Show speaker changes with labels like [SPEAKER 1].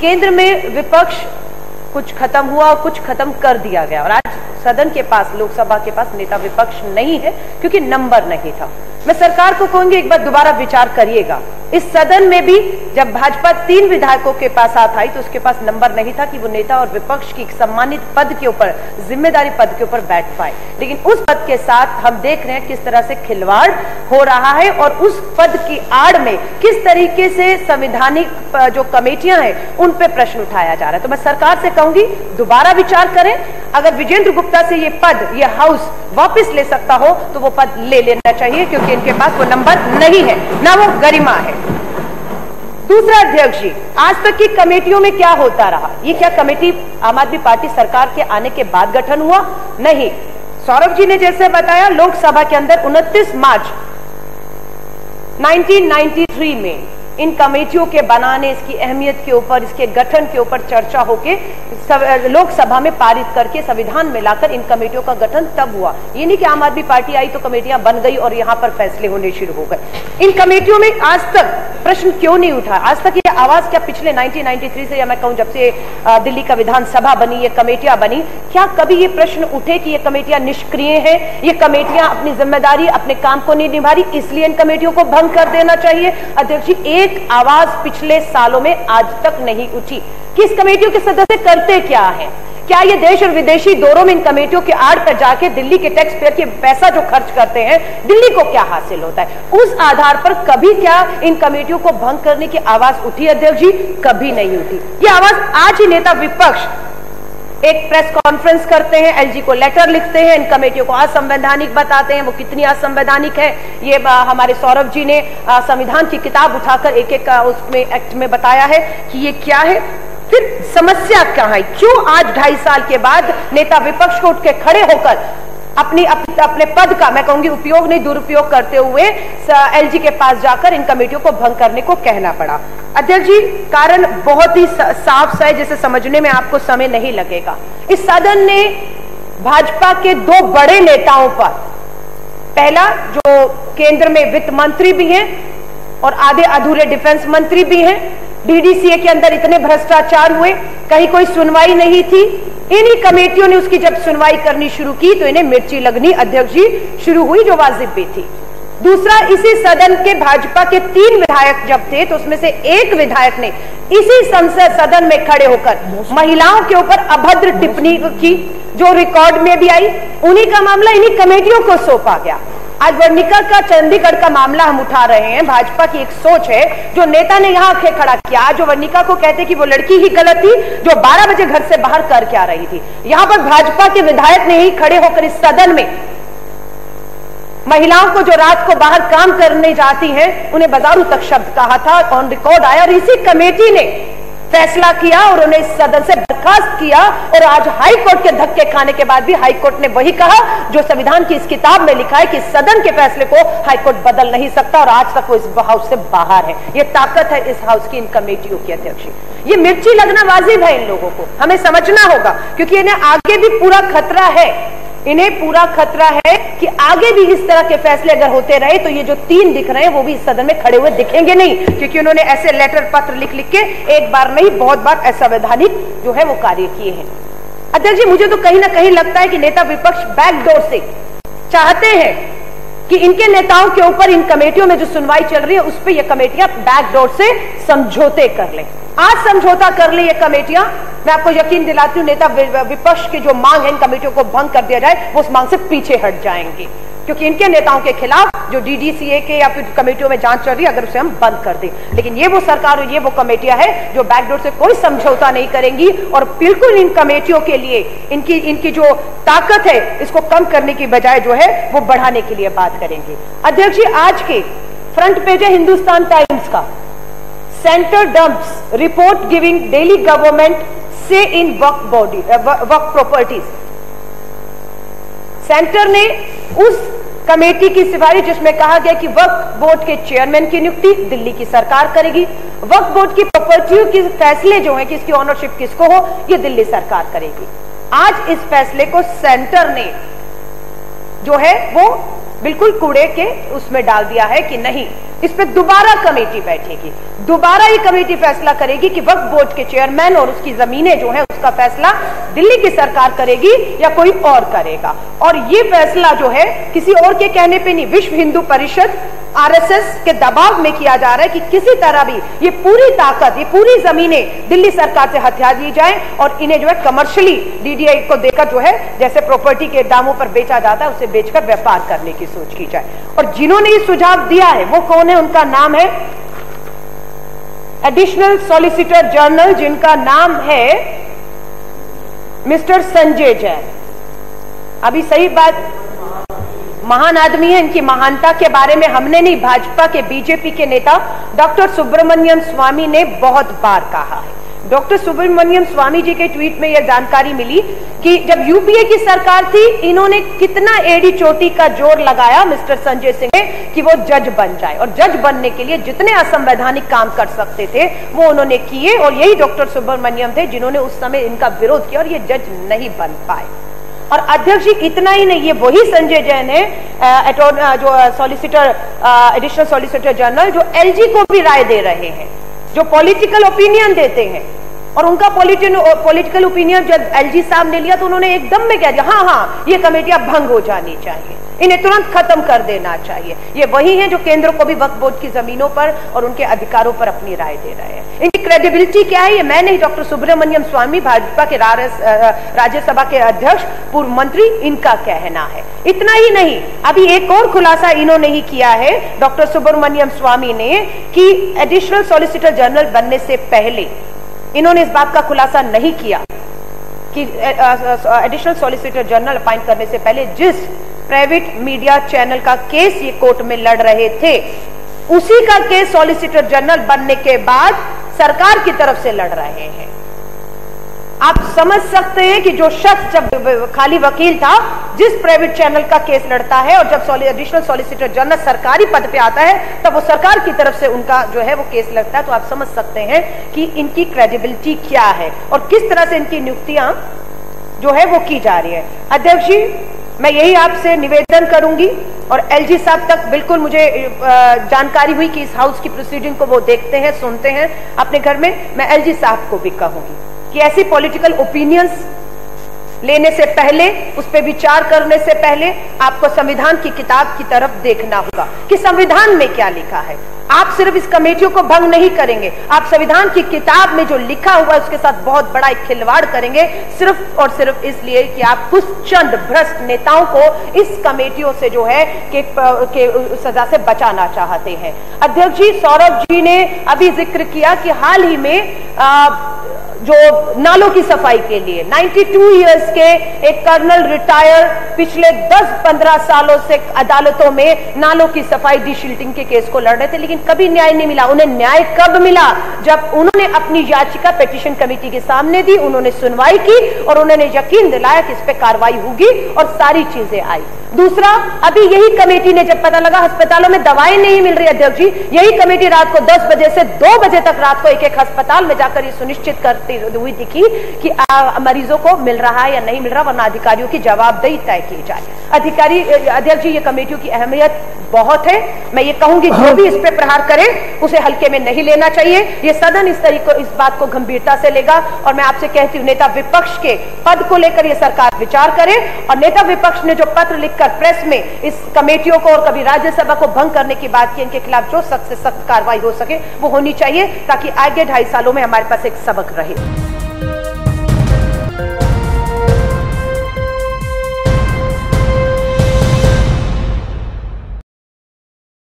[SPEAKER 1] केंद्र में विपक्ष कुछ खत्म हुआ, कुछ खत्म कर दिया गया और आज सदन के पास, लोकसभा के पास नेता विपक्ष नहीं है क्योंकि नंबर नहीं था। मैं सरकार को कहूंगी एक बार दोबारा विचार करिएगा। इस सदन में भी जब भाजपा 3 विधायकों के पास आई तो उसके पास नंबर नहीं था कि वो नेता और विपक्ष की सम्मानित पद के ऊपर, जिम्मेदारी पद के ऊपर बैठ पाए। लेकिन उस पद के साथ हम देख रहे हैं किस तरह से खिलवाड़ हो रहा है और उस पद की आड़ में किस तरीके से संवैधानिक जो कमेटियां हैं उन पे प्रश्न उठाया जा रहा है। तो मैं सरकार से कहूंगी दोबारा विचार करें। अगर विजेंद्र गुप्ता से ये पद, ये हाउस वापस ले सकता हो तो वो पद ले लेना चाहिए क्योंकि इनके पास वो नंबर नहीं है, ना वो गरिमा है। दूसरा, अध्यक्ष जी, आज तक की कमेटियों में क्या होता रहा? ये क्या कमेटी आम आदमी पार्टी सरकार के आने के बाद गठन हुआ? नहीं। सौरभ जी ने जैसे बताया, लोकसभा के अंदर 29 मार्च 1993 में इन कमेटियों के बनाने, इसकी अहमियत के ऊपर, इसके गठन के ऊपर चर्चा होके लोकसभा में पारित करके संविधान में लाकर इन कमेटियों का गठन तब हुआ। ये नहीं कि आम आदमी पार्टी आई तो कमेटियां बन गई और यहां पर फैसले होने शुरू हो गए। इन कमेटियों में आज तक प्रश्न क्यों नहीं उठा? आज तक ये आवाज क्या पिछले 1993 से, या मैं कहूं जब से दिल्ली का विधानसभा बनी, ये कमेटियां बनी, क्या कभी ये प्रश्न उठे कि ये कमेटियां निष्क्रिय है, ये कमेटियां अपनी जिम्मेदारी, अपने काम को नहीं निभा रही, इसलिए इन कमेटियों को भंग कर देना चाहिए? अध्यक्ष जी, एक आवाज पिछले सालों में आज तक नहीं उठी कि इस कमेटियों के सदस्य करते क्या है। क्या ये देश और विदेशी दौरों में इन कमेटियों के आड़ पर जाके दिल्ली के टैक्स पेयर के पैसा जो खर्च करते हैं, दिल्ली को क्या हासिल होता है? उस आधार पर कभी क्या इन कमेटियों को भंग करने की आवाज उठी? अध्यक्ष जी, कभी नहीं उठी। ये आवाज आज ही नेता विपक्ष एक प्रेस कॉन्फ्रेंस करते हैं, एलजी को लेटर लिखते हैं, इन कमेटियों को असंवैधानिक बताते हैं। वो कितनी असंवैधानिक है ये हमारे सौरभ जी ने संविधान की किताब उठाकर एक एक उसमें एक्ट में बताया है कि ये क्या है। फिर समस्या क्या है? क्यों आज 2.5 साल के बाद नेता विपक्ष को उठ के खड़े होकर अपने पद का, मैं कहूंगी उपयोग नहीं दुरुपयोग करते हुए एलजी के पास जाकर इन कमेटियों को भंग करने को कहना पड़ा? अध्यक्ष जी, कारण बहुत ही साफ सा है जिसे समझने में आपको समय नहीं लगेगा। इस सदन ने भाजपा के 2 बड़े नेताओं पर, पहला जो केंद्र में वित्त मंत्री भी हैं और आधे अधूरे डिफेंस मंत्री भी हैं, डीडीसीए के अंदर इतने भ्रष्टाचार हुए, कहीं कोई सुनवाई नहीं थी। इन्हीं कमेटियों ने उसकी जब सुनवाई करनी शुरू की तो इन्हें मिर्ची लगनी, अध्यक्ष जी, शुरू हुई, जो वाजिब भी थी। दूसरा, इसी सदन के भाजपा के 3 विधायक जब थे तो उसमें से एक विधायक ने इसी संसद सदन में खड़े होकर महिलाओं के ऊपर अभद्र टिप्पणी की, जो रिकॉर्ड में भी आई। उन्हीं का मामला इन्हीं कमेटियों को सौंपा गया। आज वर्णिका का, चंडीगढ़ का मामला हम उठा रहे हैं। भाजपा की एक सोच है, जो नेता ने यहां आंखें खड़ा किया, जो वर्णिका को कहते कि वो लड़की ही गलत थी जो 12 बजे घर से बाहर कर क्या रही थी। यहां पर भाजपा के विधायक ने ही खड़े होकर इस सदन में महिलाओं को जो रात को बाहर काम करने जाती हैं उन्हें बाजारू तक शब्द कहा था, ऑन रिकॉर्ड आया। और इसी कमेटी ने फैसला किया और उन्हें इस सदन से बर्खास्त किया। और आज हाई कोर्ट के धक्के खाने के बाद भी हाई कोर्ट ने वही कहा जो संविधान की इस किताब में लिखा है कि सदन के फैसले को हाई कोर्ट बदल नहीं सकता, और आज तक वो इस हाउस से बाहर है। ये ताकत है इस हाउस की, इन कमेटियों की। अध्यक्ष, ये मिर्ची लगना वाजिब है इन लोगों को, हमें समझना होगा, क्योंकि इन्हें आगे भी पूरा खतरा है। इन्हें पूरा खतरा है कि आगे भी इस तरह के फैसले अगर होते रहे तो ये जो 3 दिख रहे हैं वो भी इस सदन में खड़े हुए दिखेंगे नहीं, क्योंकि उन्होंने ऐसे लेटर पत्र लिख लिख के एक बार नहीं बहुत बार असंवैधानिक जो है वो कार्य किए हैं। अध्यक्ष जी, मुझे तो कहीं ना कहीं लगता है कि नेता विपक्ष बैकडोर से चाहते हैं कि इनके नेताओं के ऊपर इन कमेटियों में जो सुनवाई चल रही है उस पर ये कमेटियां बैकडोर से समझौते कर लें। आज समझौता कर ले ये कमेटियां, मैं आपको यकीन दिलाती हूं नेता विपक्ष की जो मांग है इन कमेटियों को भंग कर दिया जाए, वो उस मांग से पीछे हट जाएंगे, क्योंकि इनके नेताओं के खिलाफ जो डीडीसीए के या फिर कमेटियों में जांच चल रही है, अगर उसे हम बंद कर दें। लेकिन ये वो सरकार और ये वो कमेटियां है जो बैकडोर से कोई समझौता नहीं करेंगी और बिल्कुल इन कमेटियों के लिए इनकी जो ताकत है इसको कम करने की बजाय जो है वो बढ़ाने के लिए बात करेंगे। अध्यक्ष जी, आज के फ्रंट पेज है हिंदुस्तान टाइम्स का, centre dumps report giving Delhi government से इन वक्फ प्रॉपर्टीज। सेंटर ने उस कमेटी की सिफारिश जिसमें कहा गया कि वक्फ बोर्ड के चेयरमैन की नियुक्ति दिल्ली की सरकार करेगी, वक्फ बोर्ड की प्रॉपर्टियों के फैसले जो है कि इसकी ओनरशिप किसको हो, ये दिल्ली सरकार करेगी। आज इस फैसले को सेंटर ने जो है वो बिल्कुल कूड़े के उसमें डाल दिया है कि नहीं, इस पे दोबारा कमेटी बैठेगी, दोबारा ये कमेटी फैसला करेगी कि वक्फ बोर्ड के चेयरमैन और उसकी जमीनें जो है उसका फैसला दिल्ली की सरकार करेगी या कोई और करेगा। और ये फैसला जो है किसी और के कहने पे नहीं, विश्व हिंदू परिषद आरएसएस के दबाव में किया जा रहा है कि किसी तरह भी ये पूरी ताकत, ये पूरी जमीनें दिल्ली सरकार से हथिया दी जाए और इन्हें जो है कमर्शियली डीडीआई को देकर जो है जैसे प्रॉपर्टी के दामों पर बेचा जाता है उसे बेचकर व्यापार करने की सोच की जाए। और जिन्होंने ये सुझाव दिया है वो कौन है? उनका नाम है एडिशनल सॉलिसिटर जनरल, जिनका नाम है मिस्टर संजय जैन। अभी सही बात, महान आदमी है, इनकी महानता के बारे में हमने नहीं, भाजपा के बीजेपी के नेता डॉक्टर सुब्रमण्यम स्वामी ने बहुत बार कहा है। डॉक्टर सुब्रमण्यम स्वामी जी के ट्वीट में यह जानकारी मिली कि जब यूपीए की सरकार थी इन्होंने कितना एड़ी चोटी का जोर लगाया मिस्टर संजय सिंह ने कि वो जज बन जाए, और जज बनने के लिए जितने असंवैधानिक काम कर सकते थे वो उन्होंने किए, और यही डॉक्टर सुब्रमण्यम थे जिन्होंने उस समय इनका विरोध किया और ये जज नहीं बन पाए। और अध्यक्ष जी इतना ही नहीं, ये वही संजय जैन है जो सॉलिसिटर एडिशनल सॉलिसिटर जनरल जो एलजी को भी राय दे रहे हैं, जो पॉलिटिकल ओपिनियन देते हैं। और उनका पॉलिटिकल ओपिनियन जब एलजी साहब ने लिया तो उन्होंने एकदम में कह दिया हाँ ये कमेटियां भंग हो जानी चाहिए, इन्हें तुरंत खत्म कर देना चाहिए। ये वही हैं जो केंद्र को भी वक्फ बोर्ड की जमीनों पर और उनके अधिकारों पर अपनी राय दे रहे हैं। इनकी क्रेडिबिलिटी क्या है? ये मैं नहीं, डॉक्टर सुब्रमण्यम स्वामी, भाजपा के राज्यसभा के अध्यक्ष, पूर्व मंत्री, इनका कहना है। इतना ही नहीं, अभी एक और खुलासा इन्होंने ही किया है डॉक्टर सुब्रमण्यम स्वामी ने कि एडिशनल सॉलिसिटर जनरल बनने से पहले इन्होंने इस बात का खुलासा नहीं किया कि एडिशनल सॉलिसिटर जनरल अपॉइंट करने से पहले जिस प्राइवेट मीडिया चैनल का केस ये कोर्ट में लड़ रहे थे उसी का केस सॉलिसिटर जनरल बनने के बाद सरकार की तरफ से लड़ रहे हैं। आप समझ सकते हैं कि जो शख्स जब खाली वकील था, जिस प्राइवेट चैनल का केस लड़ता है, और जब एडिशनल सॉलिसिटर जनरल सरकारी पद पे आता है तब वो सरकार की तरफ से उनका जो है वो केस लगता है, तो आप समझ सकते हैं कि इनकी क्रेडिबिलिटी क्या है और किस तरह से इनकी नियुक्तियां जो है वो की जा रही है। अध्यक्ष जी, मैं यही आपसे निवेदन करूंगी, और एलजी साहब तक बिल्कुल मुझे जानकारी हुई कि इस हाउस की प्रोसीडिंग को वो देखते हैं, सुनते हैं अपने घर में। मैं एलजी साहब को भी कहूंगी कि ऐसी पॉलिटिकल ओपिनियंस लेने से पहले, उस पर विचार करने से पहले आपको संविधान की किताब की तरफ देखना होगा कि संविधान में क्या लिखा है। आप सिर्फ इस कमेटियों को भंग नहीं करेंगे, आप संविधान की किताब में जो लिखा हुआ है उसके साथ बहुत बड़ा एक खिलवाड़ करेंगे, सिर्फ और सिर्फ इसलिए कि आप कुछ चंद भ्रष्ट नेताओं को इस कमेटियों से जो है के सजा से बचाना चाहते हैं। अध्यक्ष जी, सौरभ जी ने अभी जिक्र किया कि हाल ही में जो नालों की सफाई के लिए 92 इयर्स के एक कर्नल रिटायर पिछले 10-15 सालों से अदालतों में नालों की सफाई डिशिल्टिंग के केस को लड़ रहे थे, लेकिन कभी न्याय नहीं मिला। उन्हें न्याय कब मिला? जब उन्होंने अपनी याचिका पेटिशन कमेटी के सामने दी, उन्होंने सुनवाई की और उन्होंने यकीन दिलाया कि इस पे कार्रवाई होगी और सारी चीजें आई। दूसरा, अभी यही कमेटी ने जब पता लगा अस्पतालों में दवाएं नहीं मिल रही, अध्यक्ष जी, यही कमेटी रात को 10 बजे से 2 बजे तक रात को एक अस्पताल में जाकर ये सुनिश्चित करती हुई दिखी कि मरीजों को मिल रहा है या नहीं मिल रहा, वरना अधिकारियों की जवाबदेही तय की जाए। अध्यक्ष जी, ये कमेटियों की अहमियत बहुत है। मैं ये कहूंगी जो भी इस पे प्रहार करे उसे हल्के में नहीं लेना चाहिए। ये सदन इस बात को गंभीरता से लेगा, और मैं आपसे कहती हूँ नेता विपक्ष के पद को लेकर ये सरकार विचार करे, और नेता विपक्ष ने जो पत्र लिखकर प्रेस में इस कमेटियों को और कभी राज्यसभा को भंग करने की बात की, इनके खिलाफ जो सख्त से सख्त कार्रवाई हो सके वो होनी चाहिए, ताकि आगे 2.5 सालों में हमारे पास एक सबक रहे।